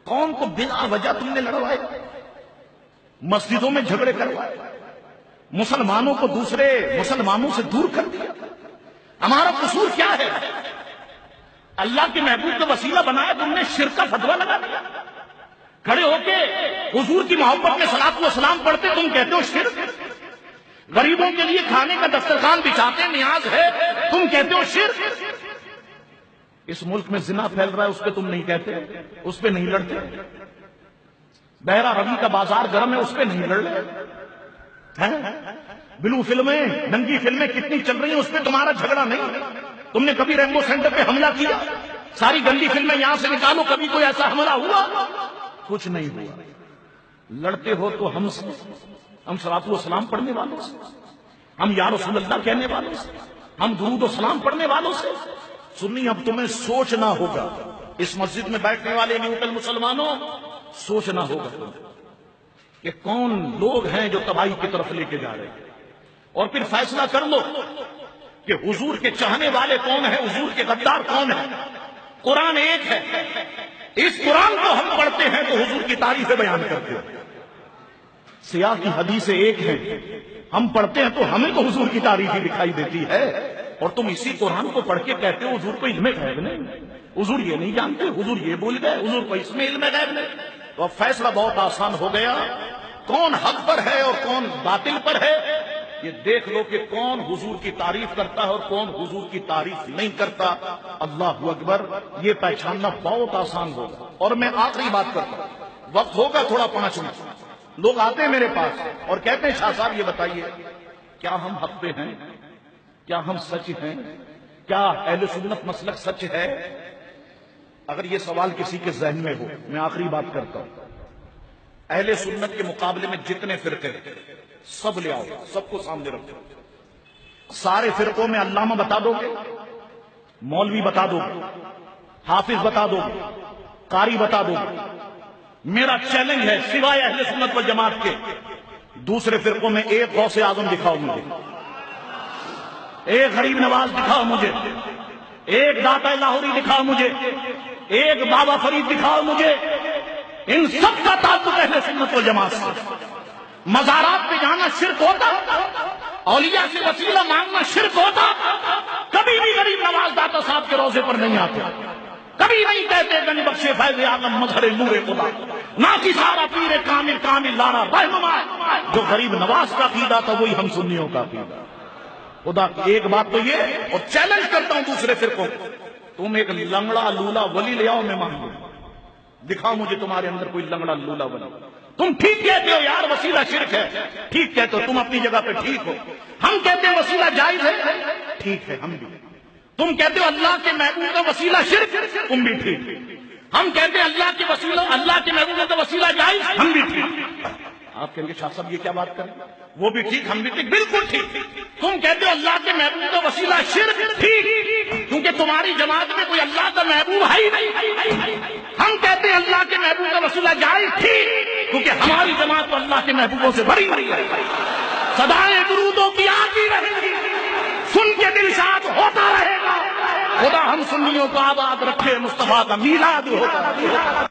قوم کو بلا وجہ تم نے لڑوائے، مسجدوں میں جھگڑے کروائے، مسلمانوں کو دوسرے مسلمانوں سے دور کر دیا۔ ہمارا قصور کیا ہے؟ اللہ کے محبوب کا وسیلہ بنایا، تم نے شرک کا فتویٰ لگا دیا۔ کھڑے ہو کے حضور کی محبت میں صلاۃ و سلام پڑھتے، تم کہتے ہو شرک۔ غریبوں کے لیے کھانے کا دسترخوان بچھاتے، نیاز ہے، تم کہتے ہو شرک۔ اس ملک میں زنا پھیل رہا ہے، اس پہ تم نہیں کہتے، اس پہ نہیں لڑتے۔ بہرا روی کا بازار گرم ہے، اس پہ نہیں لڑ رہے۔ بلو فلمیں، ننگی فلمیں کتنی چل رہی ہیں، اس پہ تمہارا جھگڑا نہیں۔ تم نے کبھی ریمبو سینٹر پہ حملہ کیا؟ ساری گندی فلمیں یہاں سے نکالو، کبھی کوئی ایسا حملہ ہوا؟ کچھ نہیں ہوا۔ لڑتے ہو تو ہم سے، ہم صلاۃ و سلام پڑھنے والوں سے، ہم یا رسول اللہ کہنے والوں سے، ہم درود و سلام پڑھنے والوں سے۔ سنی، اب تمہیں سوچنا ہوگا، اس مسجد میں بیٹھنے والے نیوٹل مسلمانوں، سوچنا ہوگا کہ کون لوگ ہیں جو تباہی کی طرف لے کے جا رہے ہیں، اور پھر فیصلہ کر لو کہ حضور کے چاہنے والے کون ہیں، حضور کے غدار کون ہیں۔ قرآن ایک ہے، اس قرآن کو ہم پڑھتے ہیں تو حضور کی تعریفیں بیان کرتے ہیں۔ سیاہ کی حدیثیں ایک ہیں، ہم پڑھتے ہیں تو ہمیں تو حضور کی تعریف ہی دکھائی دیتی ہے، اور تم اسی قرآن کو پڑھ کے کہتے ہو حضور کو علم غیب نہیں، حضور یہ نہیں جانتے، حضور یہ بول گئے، حضور کو اس میں علم غیب نہیں۔ تو اب فیصلہ بہت آسان ہو گیا، کون حق پر ہے اور کون باطل پر ہے۔ یہ دیکھ لو کہ کون حضور کی تعریف کرتا ہے اور کون حضور کی تعریف نہیں کرتا۔ اللہ اکبر، یہ پہچاننا بہت آسان ہوگا۔ اور میں آخری بات کرتا ہوں، وقت ہوگا تھوڑا 5 منٹ۔ لوگ آتے ہیں میرے پاس اور کہتے ہیں شاہ صاحب یہ بتائیے، کیا ہم حق پہ ہیں؟ کیا ہم سچ ہیں؟ کیا اہل سنت مسلک سچ ہے؟ اگر یہ سوال کسی کے ذہن میں ہو، میں آخری بات کرتا ہوں، اہل سنت کے مقابلے میں جتنے فرقے سب لے آؤ، سب کو سامنے رکھو۔ سارے فرقوں میں علامہ بتا دو گے، مولوی بتا دو گے، حافظ بتا دو گے، قاری بتا دو گے۔ میرا چیلنج ہے، سوائے اہل سنت والجماعت کے دوسرے فرقوں میں ایک غوث اعظم دکھاؤ مجھے، ایک غریب نواز دکھاؤ مجھے، ایک داتا لاہوری دکھاؤ مجھے، ایک بابا فرید دکھاؤ مجھے۔ ان سب کا تعلق اہل سنت والجماعت سے۔ مزارات پہ جانا شرک ہوتا، اولیاء سے وسیلہ مانگنا شرک ہوتا۔ کبھی بھی غریب نواز داتا صاحب کے روزے پر نہیں آتے، کبھی نہیں کہتے گنج بخش فیض عالم مظہر نور خدا، نہ کی سارا پیر کامل کامل لارا رہنما۔ جو غریب نواز کا عقیدہ تھا وہی ہم سنیوں کا عقیدہ۔ خدا کی ایک بات تو یہ، اور چیلنج کرتا ہوں دوسرے فرقوں کو، تم ایک لنگڑا لولا ولی لے آؤ، میں مانگوں، دکھاؤ مجھے تمہارے اندر کوئی لنگڑا لولا ولی۔ تم ٹھیک کہتے ہو یار وسیلہ شرک ہے، ٹھیک کہتے ہو، تم اپنی جگہ پہ ٹھیک ہو۔ ہم کہتے ہیں وسیلہ جائز ہے، ٹھیک ہے، ہم بھی۔ تم کہتے ہو اللہ کے محبوب کا وسیلہ شرک، تم بھی ٹھیک۔ ہم کہتے ہیں اللہ کے وسیلہ، اللہ کے محبوب کا وسیلہ جائز، ہم بھی ٹھیک۔ آپ کہیں گے شاہ صاحب یہ کیا بات کریں، وہ بھی ٹھیک ہم بھی ٹھیک، بالکل ٹھیک۔ تم کہتے ہو اللہ کے محبوب کا وسیلہ شرک، ٹھیک، کیونکہ تمہاری جماعت میں کوئی اللہ کا محبوب ہے ہی نہیں۔ ہم کہتے ہیں اللہ کے محبوب کا وسیلہ جائز، ٹھیک، کیونکہ ہماری جماعت تو اللہ کے محبوبوں سے بڑی ہے۔ صدائیں درودوں کی آتی رہیں گی، سن کے دل شاد ہوتا رہے گا۔ خدا ہم سنیوں کو آباد رکھے، مصطفیٰ کا میلاد ہوتا رہے۔